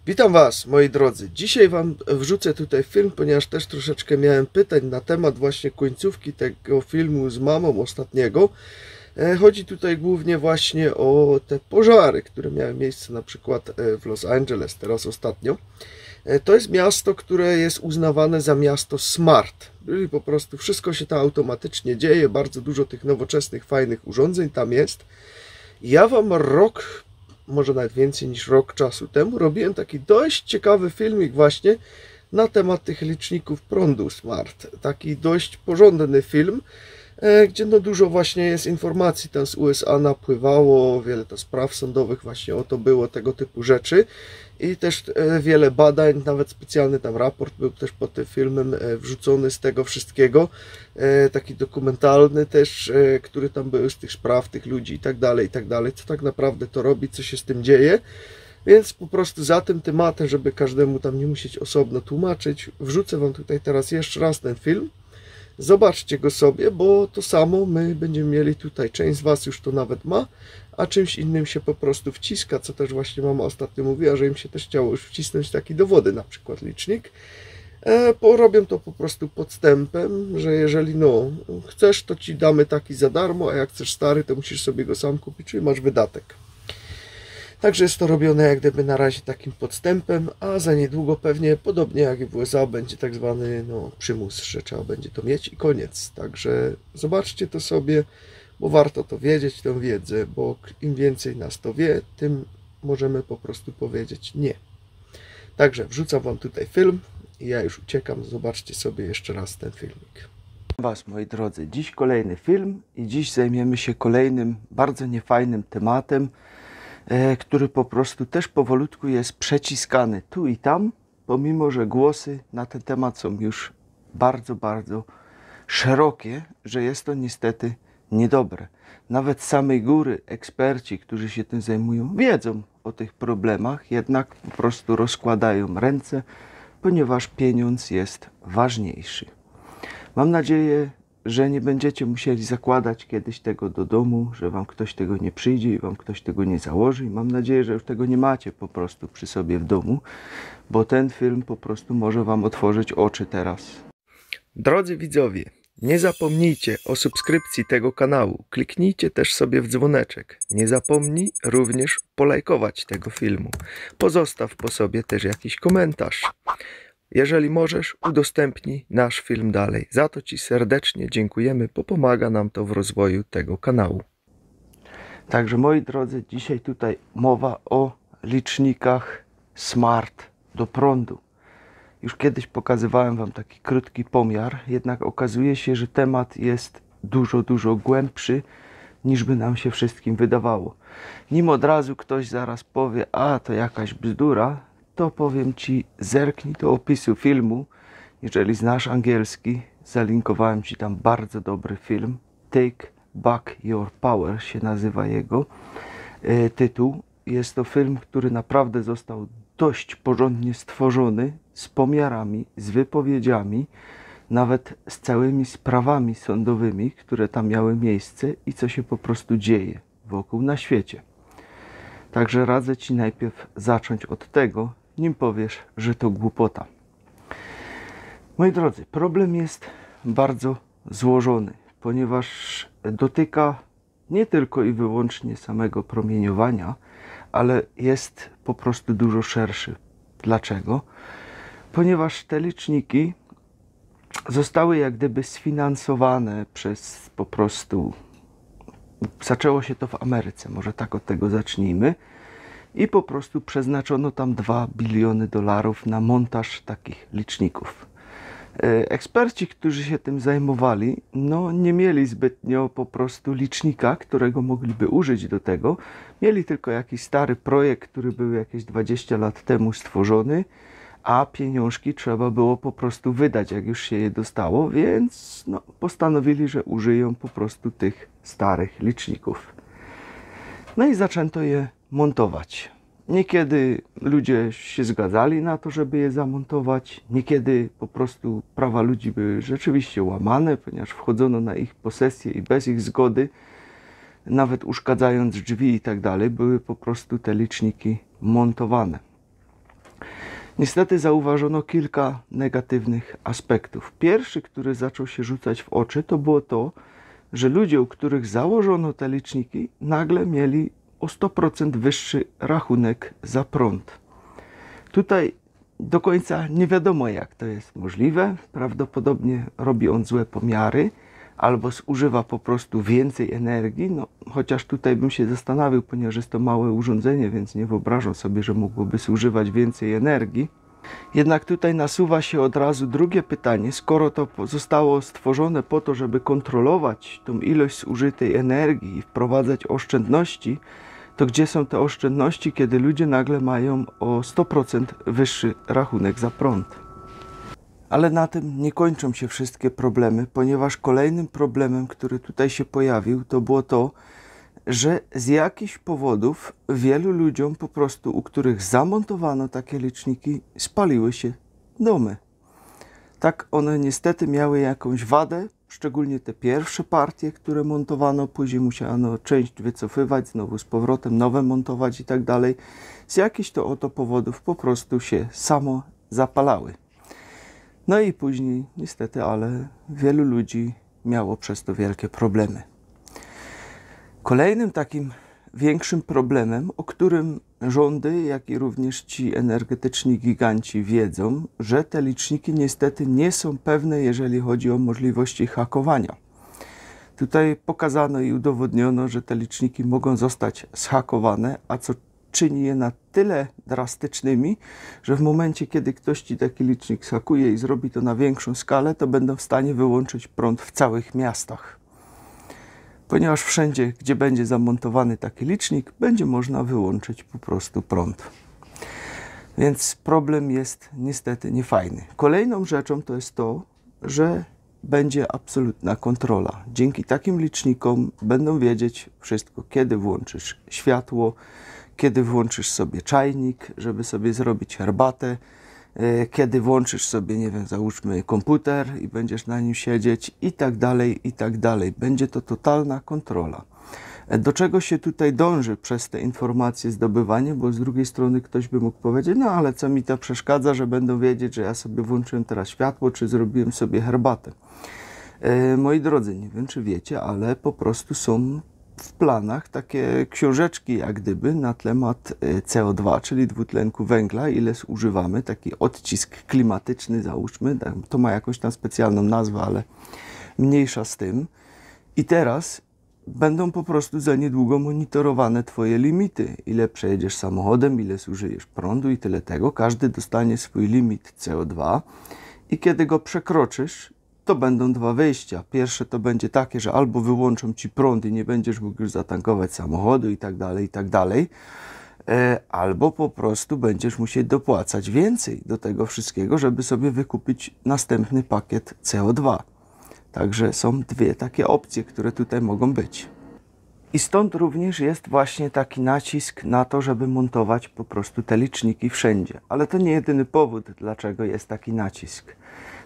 Witam Was, moi drodzy. Dzisiaj Wam wrzucę tutaj film, ponieważ też troszeczkę miałem pytań na temat właśnie końcówki tego filmu z mamą ostatniego. Chodzi tutaj głównie właśnie o te pożary, które miały miejsce na przykład w Los Angeles teraz ostatnio. To jest miasto, które jest uznawane za miasto smart, czyli po prostu wszystko się tam automatycznie dzieje, bardzo dużo tych nowoczesnych, fajnych urządzeń tam jest. Ja Wam może nawet więcej niż rok czasu temu, robiłem taki dość ciekawy filmik właśnie na temat tych liczników prądu smart. Taki dość porządny film, gdzie no dużo właśnie jest informacji tam z USA napływało, wiele to spraw sądowych właśnie o to było, tego typu rzeczy. I też wiele badań, nawet specjalny tam raport był też pod tym filmem wrzucony z tego wszystkiego, taki dokumentalny też, który tam był z tych spraw, tych ludzi i tak dalej, co tak naprawdę to robi, co się z tym dzieje. Więc po prostu za tym tematem, żeby każdemu tam nie musieć osobno tłumaczyć, wrzucę Wam tutaj teraz jeszcze raz ten film. Zobaczcie go sobie, bo to samo my będziemy mieli tutaj. Część z Was już to nawet ma, a czymś innym się po prostu wciska, co też właśnie mama ostatnio mówiła, że im się też chciało już wcisnąć taki do wody, na przykład licznik. Robię to po prostu podstępem, że jeżeli no chcesz, to Ci damy taki za darmo, a jak chcesz stary, to musisz sobie go sam kupić, czyli masz wydatek. Także jest to robione jak gdyby na razie takim podstępem, a za niedługo pewnie, podobnie jak i w USA, będzie tak zwany przymus, że trzeba będzie to mieć i koniec. Także zobaczcie to sobie, bo warto to wiedzieć, tę wiedzę, bo im więcej nas to wie, tym możemy po prostu powiedzieć nie. Także wrzucam Wam tutaj film i ja już uciekam. Zobaczcie sobie jeszcze raz ten filmik. Was, moi drodzy, dziś kolejny film i dziś zajmiemy się kolejnym bardzo niefajnym tematem, który po prostu też powolutku jest przeciskany tu i tam, pomimo że głosy na ten temat są już bardzo, bardzo szerokie, że jest to niestety niedobre. Nawet z samej góry eksperci, którzy się tym zajmują, wiedzą o tych problemach, jednak po prostu rozkładają ręce, ponieważ pieniądz jest ważniejszy. Mam nadzieję, że nie będziecie musieli zakładać kiedyś tego do domu, że Wam ktoś tego nie przyjdzie i Wam ktoś tego nie założy. I mam nadzieję, że już tego nie macie po prostu przy sobie w domu, bo ten film po prostu może Wam otworzyć oczy teraz. Drodzy widzowie, nie zapomnijcie o subskrypcji tego kanału. Kliknijcie też sobie w dzwoneczek. Nie zapomnij również polajkować tego filmu. Pozostaw po sobie też jakiś komentarz. Jeżeli możesz, udostępnij nasz film dalej. Za to Ci serdecznie dziękujemy, bo pomaga nam to w rozwoju tego kanału. Także moi drodzy, dzisiaj tutaj mowa o licznikach smart do prądu. Już kiedyś pokazywałem Wam taki krótki pomiar, jednak okazuje się, że temat jest dużo, dużo głębszy, niż by nam się wszystkim wydawało. Nim od razu ktoś zaraz powie, a to jakaś bzdura, to powiem Ci, zerknij do opisu filmu. Jeżeli znasz angielski, zalinkowałem Ci tam bardzo dobry film. Take Back Your Power się nazywa jego tytuł. Jest to film, który naprawdę został dość porządnie stworzony, z pomiarami, z wypowiedziami, nawet z całymi sprawami sądowymi, które tam miały miejsce i co się po prostu dzieje wokół na świecie. Także radzę Ci najpierw zacząć od tego, nim powiesz, że to głupota. Moi drodzy, problem jest bardzo złożony, ponieważ dotyka nie tylko i wyłącznie samego promieniowania, ale jest po prostu dużo szerszy. Dlaczego? Ponieważ te liczniki zostały jak gdyby sfinansowane przez po prostu... Zaczęło się to w Ameryce, może tak od tego zacznijmy. I po prostu przeznaczono tam $2 biliony na montaż takich liczników. Eksperci, którzy się tym zajmowali, no nie mieli zbytnio po prostu licznika, którego mogliby użyć do tego. Mieli tylko jakiś stary projekt, który był jakieś 20 lat temu stworzony, a pieniążki trzeba było po prostu wydać, jak już się je dostało, więc no, postanowili, że użyją po prostu tych starych liczników. No i zaczęto je montować. Niekiedy ludzie się zgadzali na to, żeby je zamontować. Niekiedy po prostu prawa ludzi były rzeczywiście łamane, ponieważ wchodzono na ich posesję i bez ich zgody, nawet uszkadzając drzwi i tak dalej, były po prostu te liczniki montowane. Niestety zauważono kilka negatywnych aspektów. Pierwszy, który zaczął się rzucać w oczy, to było to, że ludzie, u których założono te liczniki, nagle mieli o 100% wyższy rachunek za prąd. Tutaj do końca nie wiadomo, jak to jest możliwe. Prawdopodobnie robi on złe pomiary albo zużywa po prostu więcej energii. No, chociaż tutaj bym się zastanawiał, ponieważ jest to małe urządzenie, więc nie wyobrażam sobie, że mogłoby zużywać więcej energii. Jednak tutaj nasuwa się od razu drugie pytanie. Skoro to zostało stworzone po to, żeby kontrolować tą ilość zużytej energii i wprowadzać oszczędności, to gdzie są te oszczędności, kiedy ludzie nagle mają o 100% wyższy rachunek za prąd? Ale na tym nie kończą się wszystkie problemy, ponieważ kolejnym problemem, który tutaj się pojawił, to było to, że z jakichś powodów wielu ludziom po prostu, u których zamontowano takie liczniki, spaliły się domy. Tak, one niestety miały jakąś wadę, szczególnie te pierwsze partie, które montowano, później musiano część wycofywać, znowu z powrotem nowe montować i tak dalej. Z jakichś to oto powodów po prostu się samo zapalały. No i później niestety, ale wielu ludzi miało przez to wielkie problemy. Kolejnym takim większym problemem, o którym rządy, jak i również ci energetyczni giganci wiedzą, że te liczniki niestety nie są pewne, jeżeli chodzi o możliwości hakowania. Tutaj pokazano i udowodniono, że te liczniki mogą zostać zhakowane, a co czyni je na tyle drastycznymi, że w momencie, kiedy ktoś ci taki licznik zhakuje i zrobi to na większą skalę, to będą w stanie wyłączyć prąd w całych miastach. Ponieważ wszędzie, gdzie będzie zamontowany taki licznik, będzie można wyłączyć po prostu prąd. Więc problem jest niestety niefajny. Kolejną rzeczą to jest to, że będzie absolutna kontrola. Dzięki takim licznikom będą wiedzieć wszystko, kiedy włączysz światło, kiedy włączysz sobie czajnik, żeby sobie zrobić herbatę, kiedy włączysz sobie, nie wiem, załóżmy komputer i będziesz na nim siedzieć i tak dalej, i tak dalej. Będzie to totalna kontrola. Do czego się tutaj dąży przez te informacje zdobywanie, bo z drugiej strony ktoś by mógł powiedzieć, no ale co mi to przeszkadza, że będą wiedzieć, że ja sobie włączyłem teraz światło, czy zrobiłem sobie herbatę. Moi drodzy, nie wiem, czy wiecie, ale po prostu są w planach takie książeczki jak gdyby na temat CO2, czyli dwutlenku węgla, ile zużywamy, taki odcisk klimatyczny załóżmy, to ma jakąś tam specjalną nazwę, ale mniejsza z tym. I teraz będą po prostu za niedługo monitorowane twoje limity, ile przejedziesz samochodem, ile zużyjesz prądu i tyle tego. Każdy dostanie swój limit CO2 i kiedy go przekroczysz, to będą dwa wyjścia. Pierwsze to będzie takie, że albo wyłączą ci prąd i nie będziesz mógł już zatankować samochodu i tak dalej, albo po prostu będziesz musiał dopłacać więcej do tego wszystkiego, żeby sobie wykupić następny pakiet CO2. Także są dwie takie opcje, które tutaj mogą być. I stąd również jest właśnie taki nacisk na to, żeby montować po prostu te liczniki wszędzie. Ale to nie jedyny powód, dlaczego jest taki nacisk.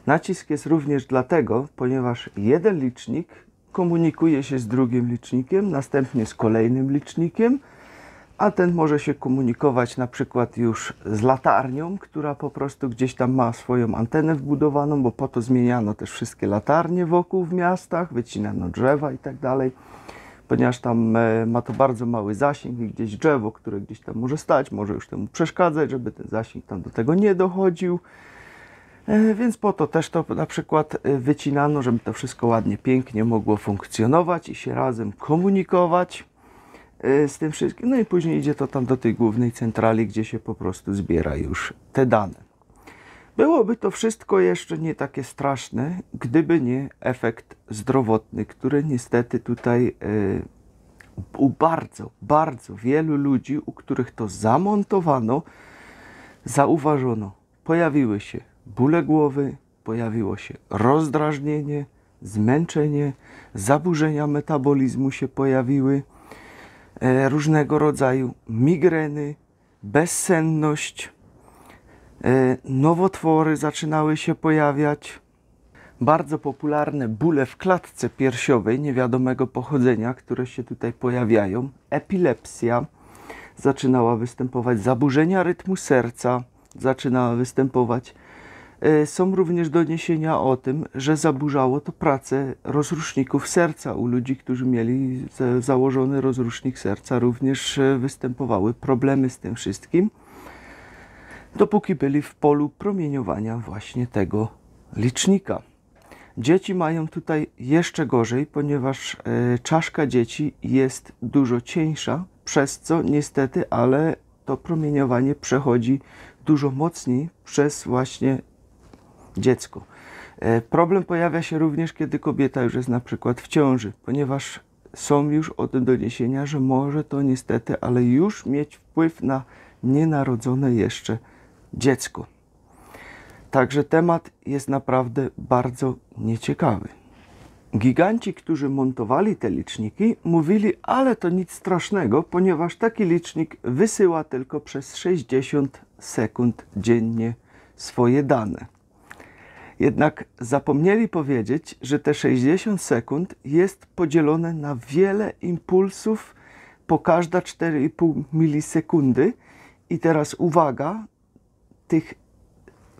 Nacisk jest również dlatego, ponieważ jeden licznik komunikuje się z drugim licznikiem, następnie z kolejnym licznikiem, a ten może się komunikować na przykład już z latarnią, która po prostu gdzieś tam ma swoją antenę wbudowaną, bo po to zmieniano też wszystkie latarnie wokół w miastach, wycinano drzewa i tak dalej, ponieważ tam ma to bardzo mały zasięg i gdzieś drzewo, które gdzieś tam może stać, może już temu przeszkadzać, żeby ten zasięg tam do tego nie dochodził. Więc po to też to na przykład wycinano, żeby to wszystko ładnie, pięknie mogło funkcjonować i się razem komunikować z tym wszystkim. No i później idzie to tam do tej głównej centrali, gdzie się po prostu zbiera już te dane. Byłoby to wszystko jeszcze nie takie straszne, gdyby nie efekt zdrowotny, który niestety tutaj u bardzo wielu ludzi, u których to zamontowano, zauważono. Pojawiły się bóle głowy, pojawiło się rozdrażnienie, zmęczenie, zaburzenia metabolizmu się pojawiły, różnego rodzaju migreny, bezsenność, nowotwory zaczynały się pojawiać, bardzo popularne bóle w klatce piersiowej niewiadomego pochodzenia, które się tutaj pojawiają, epilepsja zaczynała występować, zaburzenia rytmu serca, zaczyna występować. Są również doniesienia o tym, że zaburzało to pracę rozruszników serca. U ludzi, którzy mieli założony rozrusznik serca, również występowały problemy z tym wszystkim, dopóki byli w polu promieniowania właśnie tego licznika. Dzieci mają tutaj jeszcze gorzej, ponieważ czaszka dzieci jest dużo cieńsza, przez co niestety, ale to promieniowanie przechodzi dużo mocniej przez właśnie dziecko. Problem pojawia się również, kiedy kobieta już jest na przykład w ciąży, ponieważ są już o tym doniesienia, że może to niestety, ale już mieć wpływ na nienarodzone jeszcze dziecko. Także temat jest naprawdę bardzo nieciekawy. Giganci, którzy montowali te liczniki, mówili, ale to nic strasznego, ponieważ taki licznik wysyła tylko przez 60 sekund dziennie swoje dane. Jednak zapomnieli powiedzieć, że te 60 sekund jest podzielone na wiele impulsów po każda 4,5 milisekundy. I teraz uwaga, tych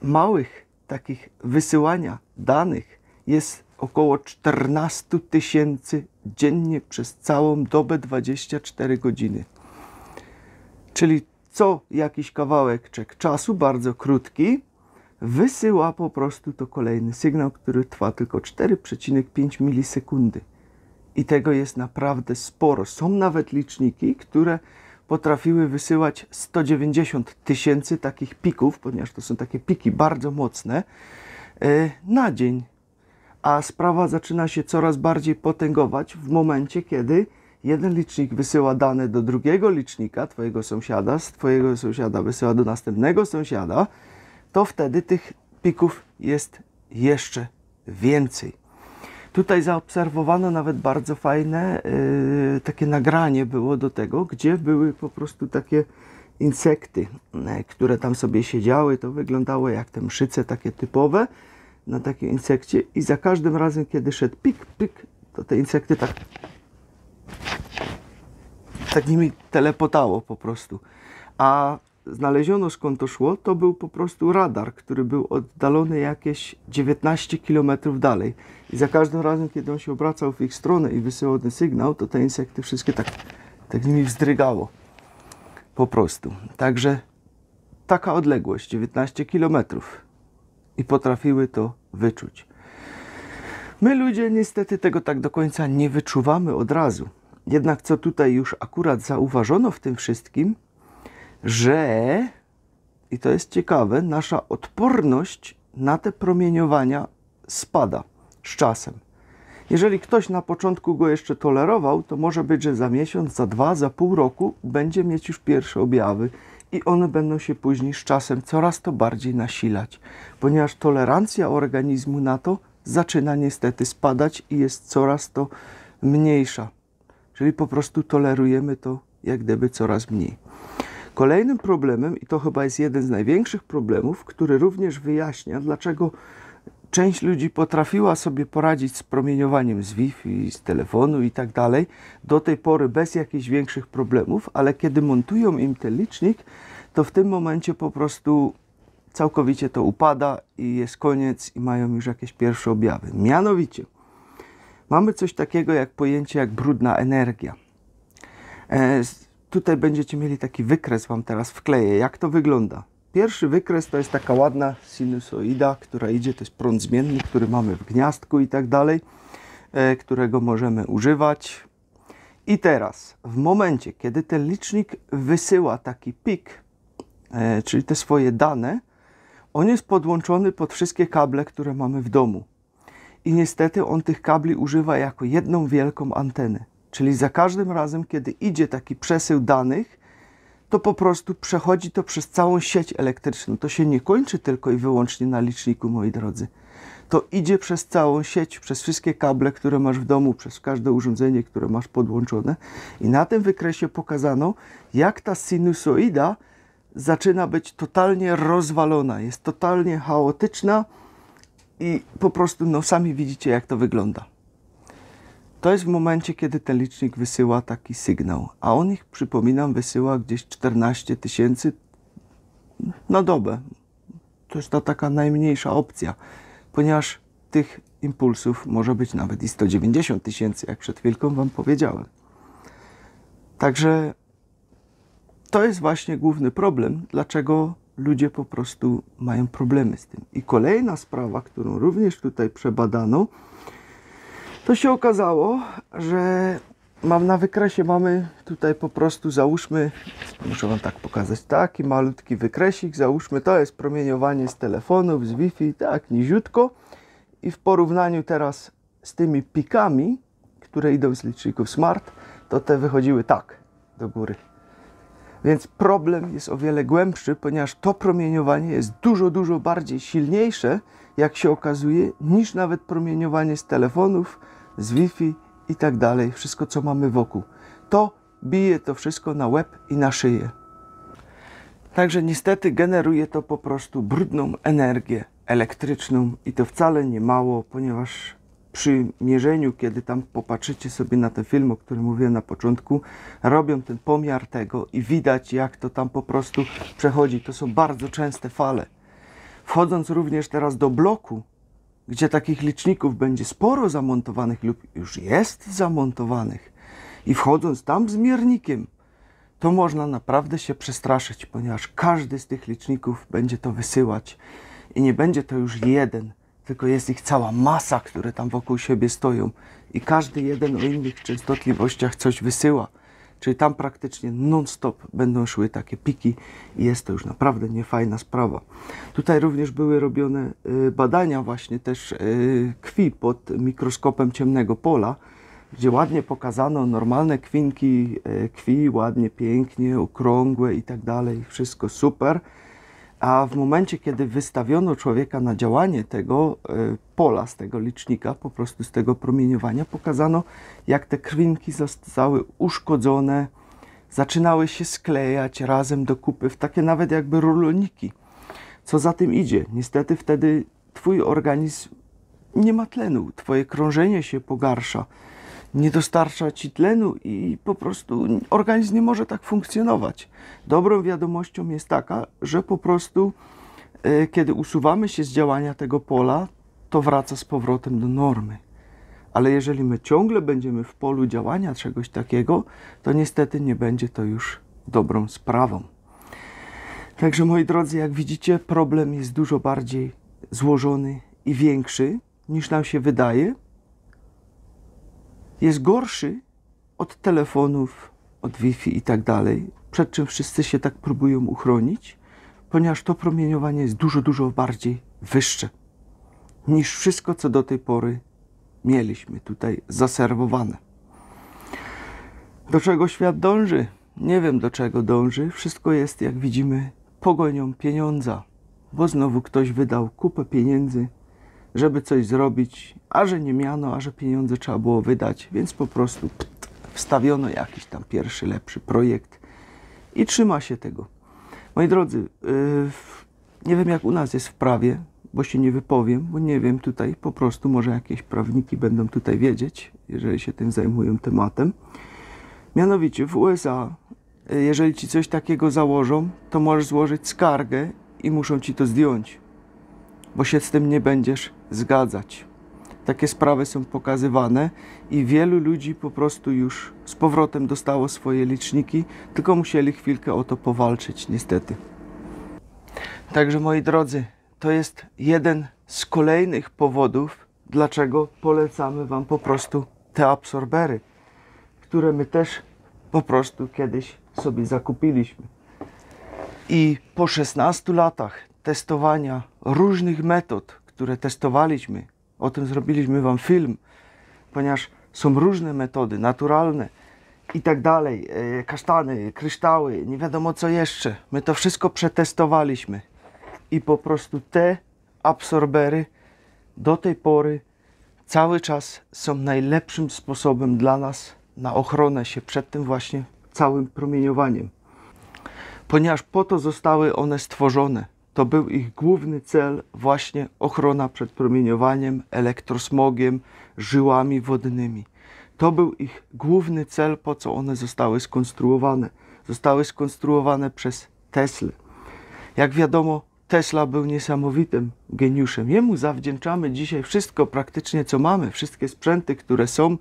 małych takich wysyłania danych jest około 14 000 dziennie przez całą dobę 24 godziny. Czyli co jakiś kawałeczek czasu, bardzo krótki, wysyła po prostu to kolejny sygnał, który trwa tylko 4,5 milisekundy. I tego jest naprawdę sporo. Są nawet liczniki, które potrafiły wysyłać 190 000 takich pików, ponieważ to są takie piki bardzo mocne, na dzień. A sprawa zaczyna się coraz bardziej potęgować w momencie, kiedy jeden licznik wysyła dane do drugiego licznika, twojego sąsiada, z twojego sąsiada wysyła do następnego sąsiada, to wtedy tych pików jest jeszcze więcej. Tutaj zaobserwowano nawet bardzo fajne takie nagranie było do tego, gdzie były po prostu takie insekty, które tam sobie siedziały. To wyglądało jak te mszyce takie typowe na takim insekcie i za każdym razem, kiedy szedł pik, pik, to te insekty tak nimi telepotało po prostu. A znaleziono, skąd to szło, to był po prostu radar, który był oddalony jakieś 19 km dalej. I za każdym razem, kiedy on się obracał w ich stronę i wysyłał ten sygnał, to te insekty wszystkie tak nimi wzdrygało. Po prostu. Także taka odległość, 19 km. I potrafiły to wyczuć. My ludzie niestety tego tak do końca nie wyczuwamy od razu. Jednak co tutaj już akurat zauważono w tym wszystkim, że, i to jest ciekawe, nasza odporność na te promieniowania spada z czasem. Jeżeli ktoś na początku go jeszcze tolerował, to może być, że za miesiąc, za 2, za pół roku będzie mieć już pierwsze objawy i one będą się później z czasem coraz to bardziej nasilać, ponieważ tolerancja organizmu na to zaczyna niestety spadać i jest coraz to mniejsza. Czyli po prostu tolerujemy to jak gdyby coraz mniej. Kolejnym problemem, i to chyba jest jeden z największych problemów, który również wyjaśnia, dlaczego część ludzi potrafiła sobie poradzić z promieniowaniem z Wi-Fi, z telefonu i tak dalej, do tej pory bez jakichś większych problemów, ale kiedy montują im ten licznik, to w tym momencie po prostu całkowicie to upada i jest koniec i mają już jakieś pierwsze objawy. Mianowicie mamy coś takiego jak pojęcie jak brudna energia. Tutaj będziecie mieli taki wykres, wam teraz wkleję, jak to wygląda. Pierwszy wykres to jest taka ładna sinusoida, która idzie, to jest prąd zmienny, który mamy w gniazdku i tak dalej, którego możemy używać. I teraz, w momencie, kiedy ten licznik wysyła taki pik, czyli te swoje dane, on jest podłączony pod wszystkie kable, które mamy w domu. I niestety on tych kabli używa jako jedną wielką antenę. Czyli za każdym razem, kiedy idzie taki przesył danych, to po prostu przechodzi to przez całą sieć elektryczną. To się nie kończy tylko i wyłącznie na liczniku, moi drodzy. To idzie przez całą sieć, przez wszystkie kable, które masz w domu, przez każde urządzenie, które masz podłączone. I na tym wykresie pokazano, jak ta sinusoida zaczyna być totalnie rozwalona. Jest totalnie chaotyczna i po prostu no, sami widzicie, jak to wygląda. To jest w momencie, kiedy ten licznik wysyła taki sygnał, a on ich, przypominam, wysyła gdzieś 14 000 na dobę. To jest ta taka najmniejsza opcja, ponieważ tych impulsów może być nawet i 190 000, jak przed chwilką wam powiedziałem. Także to jest właśnie główny problem, dlaczego ludzie po prostu mają problemy z tym. I kolejna sprawa, którą również tutaj przebadano, to się okazało, że na wykresie mamy tutaj po prostu, załóżmy, muszę wam tak pokazać, taki malutki wykresik, załóżmy, to jest promieniowanie z telefonów, z Wi-Fi, tak niziutko, i w porównaniu teraz z tymi pikami, które idą z liczników smart, to te wychodziły tak do góry. Więc problem jest o wiele głębszy, ponieważ to promieniowanie jest dużo bardziej silniejsze, jak się okazuje, niż nawet promieniowanie z telefonów, z Wi-Fi i tak dalej. Wszystko, co mamy wokół. To bije to wszystko na łeb i na szyję. Także niestety generuje to po prostu brudną energię elektryczną i to wcale nie mało, ponieważ przy mierzeniu, kiedy tam popatrzycie sobie na ten film, o którym mówiłem na początku, robią ten pomiar tego i widać, jak to tam po prostu przechodzi. To są bardzo częste fale. Wchodząc również teraz do bloku, gdzie takich liczników będzie sporo zamontowanych lub już jest zamontowanych, i wchodząc tam z miernikiem, to można naprawdę się przestraszyć, ponieważ każdy z tych liczników będzie to wysyłać i nie będzie to już jeden, tylko jest ich cała masa, które tam wokół siebie stoją i każdy jeden o innych częstotliwościach coś wysyła. Czyli tam praktycznie non-stop będą szły takie piki i jest to już naprawdę niefajna sprawa. Tutaj również były robione badania właśnie też krwi pod mikroskopem ciemnego pola, gdzie ładnie pokazano normalne kwinki krwi, ładnie, pięknie, okrągłe i tak dalej, wszystko super. A w momencie, kiedy wystawiono człowieka na działanie tego pola, z tego licznika, po prostu z tego promieniowania, pokazano, jak te krwinki zostały uszkodzone, zaczynały się sklejać razem do kupy w takie nawet jakby ruloniki. Co za tym idzie? Niestety wtedy twój organizm nie ma tlenu, twoje krążenie się pogarsza, nie dostarcza ci tlenu i po prostu organizm nie może tak funkcjonować. Dobrą wiadomością jest taka, że po prostu kiedy usuwamy się z działania tego pola, to wraca z powrotem do normy. Ale jeżeli my ciągle będziemy w polu działania czegoś takiego, to niestety nie będzie to już dobrą sprawą. Także moi drodzy, jak widzicie, problem jest dużo bardziej złożony i większy niż nam się wydaje. Jest gorszy od telefonów, od Wi-Fi i tak dalej, przed czym wszyscy się tak próbują uchronić, ponieważ to promieniowanie jest dużo bardziej wyższe niż wszystko, co do tej pory mieliśmy tutaj zaserwowane. Do czego świat dąży? Nie wiem, do czego dąży. Wszystko jest, jak widzimy, pogonią pieniądza, bo znowu ktoś wydał kupę pieniędzy, żeby coś zrobić, a że nie miano, a że pieniądze trzeba było wydać, więc po prostu wstawiono jakiś tam pierwszy, lepszy projekt i trzyma się tego. Moi drodzy, nie wiem, jak u nas jest w prawie, bo się nie wypowiem, bo nie wiem tutaj, po prostu może jakieś prawniki będą tutaj wiedzieć, jeżeli się tym zajmują tematem. Mianowicie w USA, jeżeli ci coś takiego założą, to możesz złożyć skargę i muszą ci to zdjąć, bo się z tym nie będziesz zgadzać. Takie sprawy są pokazywane i wielu ludzi po prostu już z powrotem dostało swoje liczniki, tylko musieli chwilkę o to powalczyć, niestety. Także moi drodzy, to jest jeden z kolejnych powodów, dlaczego polecamy wam po prostu te absorbery, które my też po prostu kiedyś sobie zakupiliśmy. I po 16 latach testowania różnych metod, które testowaliśmy, o tym zrobiliśmy wam film, ponieważ są różne metody, naturalne i tak dalej, kasztany, kryształy, nie wiadomo co jeszcze. My to wszystko przetestowaliśmy i po prostu te absorbery do tej pory cały czas są najlepszym sposobem dla nas na ochronę się przed tym właśnie całym promieniowaniem. Ponieważ po to zostały one stworzone. To był ich główny cel, właśnie ochrona przed promieniowaniem, elektrosmogiem, żyłami wodnymi. To był ich główny cel, po co one zostały skonstruowane. Zostały skonstruowane przez Teslę. Jak wiadomo, Tesla był niesamowitym geniuszem. Jemu zawdzięczamy dzisiaj wszystko praktycznie, co mamy, wszystkie sprzęty, które są,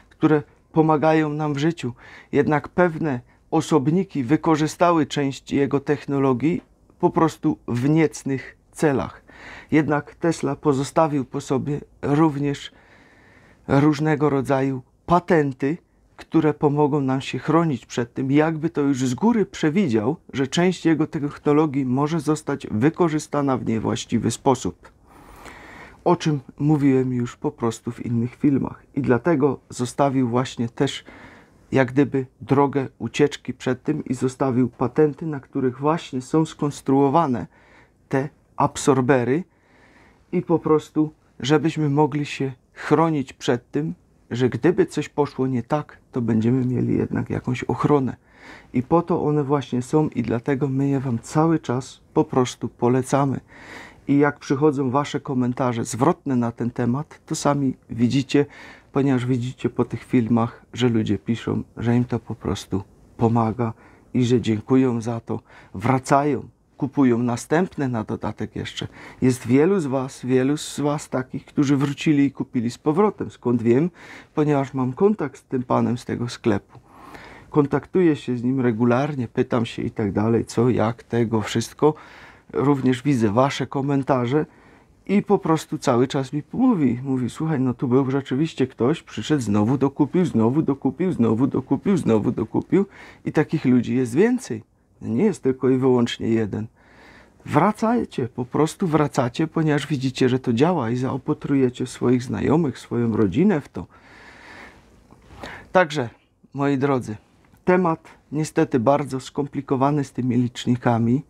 które pomagają nam w życiu. Jednak pewne osobniki wykorzystały część jego technologii po prostu w niecnych celach. Jednak Tesla pozostawił po sobie również różnego rodzaju patenty, które pomogą nam się chronić przed tym. Jakby to już z góry przewidział, że część jego technologii może zostać wykorzystana w niewłaściwy sposób. O czym mówiłem już po prostu w innych filmach. I dlatego zostawił właśnie też jak gdyby drogę ucieczki przed tym i zostawił patenty, na których właśnie są skonstruowane te absorbery i po prostu, żebyśmy mogli się chronić przed tym, że gdyby coś poszło nie tak, to będziemy mieli jednak jakąś ochronę. I po to one właśnie są i dlatego my je wam cały czas po prostu polecamy. I jak przychodzą wasze komentarze zwrotne na ten temat, to sami widzicie, ponieważ widzicie po tych filmach, że ludzie piszą, że im to po prostu pomaga i że dziękują za to, wracają, kupują następne na dodatek jeszcze. Jest wielu z was takich, którzy wrócili i kupili z powrotem. Skąd wiem? Ponieważ mam kontakt z tym panem z tego sklepu. Kontaktuję się z nim regularnie, pytam się i tak dalej, co, jak, tego, wszystko. Również widzę wasze komentarze i po prostu cały czas mi mówi, słuchaj, no tu był rzeczywiście ktoś, przyszedł, znowu dokupił, znowu dokupił, znowu dokupił, znowu dokupił i takich ludzi jest więcej. Nie jest tylko i wyłącznie jeden. Wracajcie, po prostu wracacie, ponieważ widzicie, że to działa i zaopatrujecie swoich znajomych, swoją rodzinę w to. Także, moi drodzy, temat niestety bardzo skomplikowany z tymi licznikami,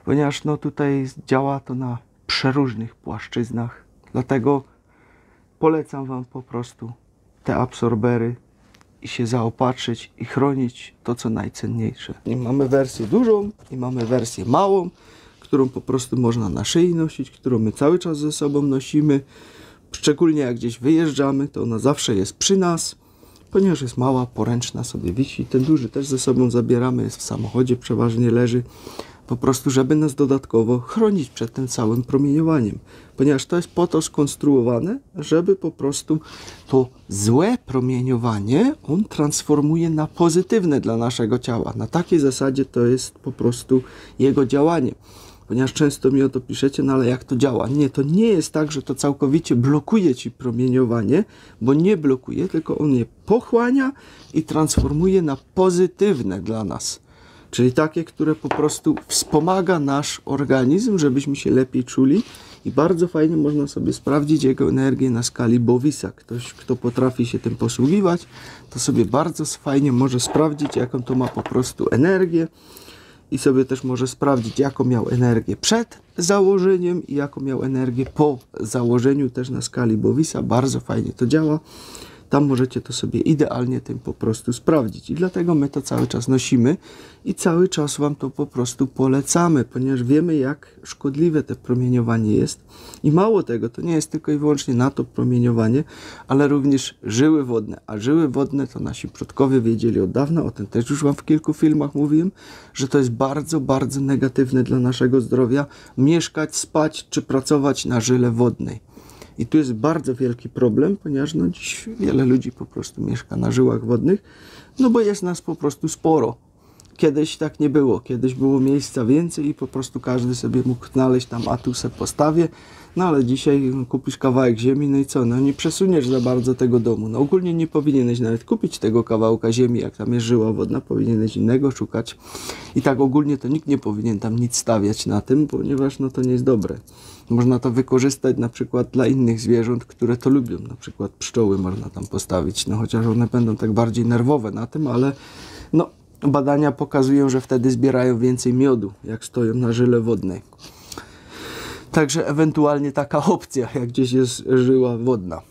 ponieważ no tutaj działa to na przeróżnych płaszczyznach. Dlatego polecam wam po prostu te absorbery i się zaopatrzyć i chronić to, co najcenniejsze. I mamy wersję dużą i mamy wersję małą, którą po prostu można na szyi nosić, którą my cały czas ze sobą nosimy. Szczególnie jak gdzieś wyjeżdżamy, to ona zawsze jest przy nas, ponieważ jest mała, poręczna, sobie wisi. Ten duży też ze sobą zabieramy, jest w samochodzie, przeważnie leży. Po prostu, żeby nas dodatkowo chronić przed tym całym promieniowaniem. Ponieważ to jest po to skonstruowane, żeby po prostu to złe promieniowanie on transformuje na pozytywne dla naszego ciała. Na takiej zasadzie to jest po prostu jego działanie. Ponieważ często mi o to piszecie, no ale jak to działa? Nie, to nie jest tak, że to całkowicie blokuje ci promieniowanie, bo nie blokuje, tylko on je pochłania i transformuje na pozytywne dla nas. Czyli takie, które po prostu wspomaga nasz organizm, żebyśmy się lepiej czuli i bardzo fajnie można sobie sprawdzić jego energię na skali Bowisa. Ktoś, kto potrafi się tym posługiwać, to sobie bardzo fajnie może sprawdzić, jaką to ma po prostu energię i sobie też może sprawdzić, jaką miał energię przed założeniem i jaką miał energię po założeniu też na skali Bowisa. Bardzo fajnie to działa. Tam możecie to sobie idealnie tym po prostu sprawdzić. I dlatego my to cały czas nosimy i cały czas wam to po prostu polecamy, ponieważ wiemy, jak szkodliwe to promieniowanie jest. I mało tego, to nie jest tylko i wyłącznie na to promieniowanie, ale również żyły wodne. A żyły wodne to nasi przodkowie wiedzieli od dawna, o tym też już wam w kilku filmach mówiłem, że to jest bardzo, bardzo negatywne dla naszego zdrowia mieszkać, spać czy pracować na żyle wodnej. I tu jest bardzo wielki problem, ponieważ no dziś wiele ludzi po prostu mieszka na żyłach wodnych, no bo jest nas po prostu sporo. Kiedyś tak nie było, kiedyś było miejsca więcej i po prostu każdy sobie mógł znaleźć tam, a tu se postawię, no ale dzisiaj kupisz kawałek ziemi, no i co, no nie przesuniesz za bardzo tego domu. No ogólnie nie powinieneś nawet kupić tego kawałka ziemi, jak tam jest żyła wodna, powinieneś innego szukać. I tak ogólnie to nikt nie powinien tam nic stawiać na tym, ponieważ no to nie jest dobre. Można to wykorzystać na przykład dla innych zwierząt, które to lubią, na przykład pszczoły można tam postawić, no chociaż one będą tak bardziej nerwowe na tym, ale no badania pokazują, że wtedy zbierają więcej miodu, jak stoją na żyle wodnej. Także ewentualnie taka opcja, jak gdzieś jest żyła wodna.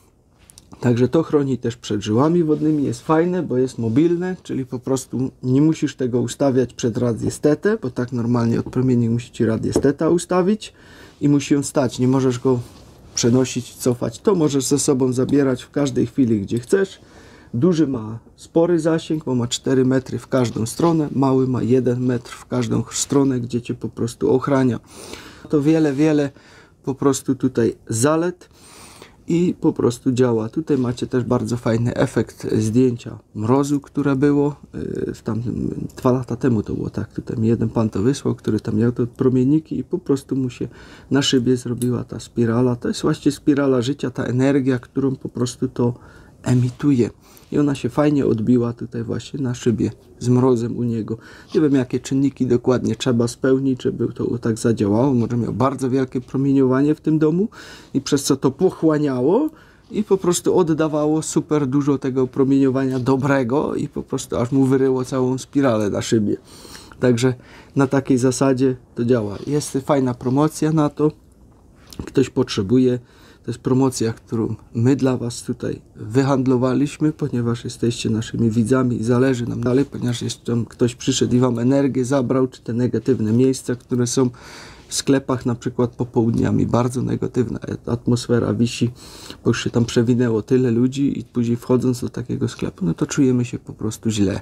Także to chroni też przed żyłami wodnymi, jest fajne, bo jest mobilne, czyli po prostu nie musisz tego ustawiać przed radiestetę, bo tak normalnie odpromiennik musi ci radiesteta ustawić i musi on stać, nie możesz go przenosić, cofać. To możesz ze sobą zabierać w każdej chwili, gdzie chcesz. Duży ma spory zasięg, bo ma 4 metry w każdą stronę, mały ma 1 metr w każdą stronę, gdzie cię po prostu ochrania. To wiele po prostu tutaj zalet i po prostu działa. Tutaj macie też bardzo fajny efekt zdjęcia mrozu, które było tam 2 lata temu to było tak. Tutaj mi jeden pan to wysłał, który tam miał te promienniki i po prostu mu się na szybie zrobiła ta spirala. To jest właśnie spirala życia, ta energia, którą po prostu to emituje. I ona się fajnie odbiła tutaj właśnie na szybie z mrozem u niego. Nie wiem, jakie czynniki dokładnie trzeba spełnić, żeby to tak zadziałało. Może miał bardzo wielkie promieniowanie w tym domu i przez co to pochłaniało i po prostu oddawało super dużo tego promieniowania dobrego i po prostu aż mu wyryło całą spiralę na szybie. Także na takiej zasadzie to działa. Jest fajna promocja na to. Ktoś potrzebuje. To jest promocja, którą my dla Was tutaj wyhandlowaliśmy, ponieważ jesteście naszymi widzami i zależy nam dalej, ponieważ jeszcze ktoś przyszedł i Wam energię zabrał, czy te negatywne miejsca, które są w sklepach, na przykład popołudniami, bardzo negatywna atmosfera wisi, bo już się tam przewinęło tyle ludzi i później wchodząc do takiego sklepu, no to czujemy się po prostu źle.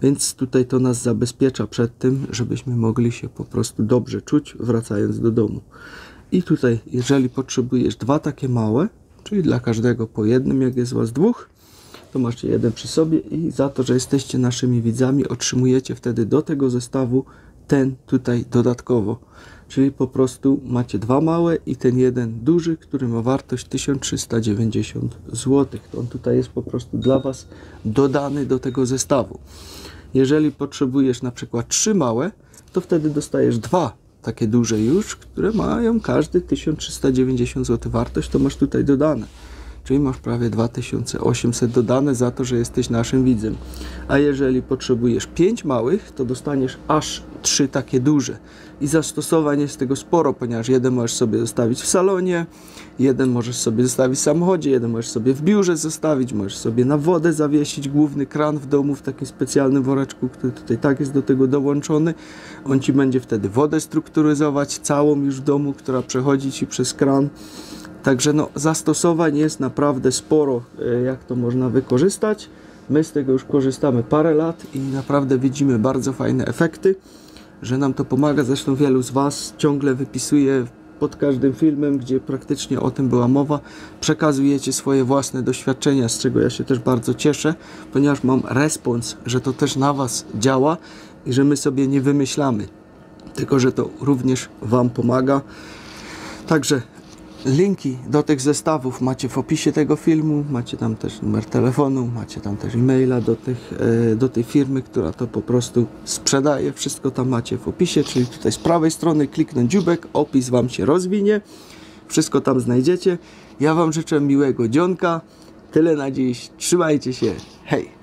Więc tutaj to nas zabezpiecza przed tym, żebyśmy mogli się po prostu dobrze czuć, wracając do domu. I tutaj, jeżeli potrzebujesz 2 takie małe, czyli dla każdego po jednym, jak jest Was 2, to macie jeden przy sobie i za to, że jesteście naszymi widzami, otrzymujecie wtedy do tego zestawu ten tutaj dodatkowo. Czyli po prostu macie 2 małe i ten jeden duży, który ma wartość 1390 zł. To on tutaj jest po prostu dla Was dodany do tego zestawu. Jeżeli potrzebujesz na przykład 3 małe, to wtedy dostajesz 2 takie duże już, które mają każdy 1390 zł wartość, to masz tutaj dodane. Czyli masz prawie 2800 dodane za to, że jesteś naszym widzem. A jeżeli potrzebujesz 5 małych, to dostaniesz aż 3 takie duże. I zastosowań jest tego sporo, ponieważ jeden możesz sobie zostawić w salonie, jeden możesz sobie zostawić w samochodzie, jeden możesz sobie w biurze zostawić, możesz sobie na wodę zawiesić główny kran w domu w takim specjalnym woreczku, który tutaj tak jest do tego dołączony. On Ci będzie wtedy wodę strukturyzować całą już w domu, która przechodzi Ci przez kran. Także no, zastosowań jest naprawdę sporo, jak to można wykorzystać. My z tego już korzystamy parę lat i naprawdę widzimy bardzo fajne efekty, że nam to pomaga. Zresztą wielu z Was ciągle wypisuje pod każdym filmem, gdzie praktycznie o tym była mowa, przekazujecie swoje własne doświadczenia, z czego ja się też bardzo cieszę, ponieważ mam respons, że to też na Was działa i że my sobie nie wymyślamy, tylko że to również Wam pomaga. Także linki do tych zestawów macie w opisie tego filmu, macie tam też numer telefonu, macie tam też e-maila do tej firmy, która to po prostu sprzedaje. Wszystko tam macie w opisie, czyli tutaj z prawej strony kliknąć dziubek, opis Wam się rozwinie, wszystko tam znajdziecie. Ja Wam życzę miłego dzionka, tyle na dziś, trzymajcie się, hej!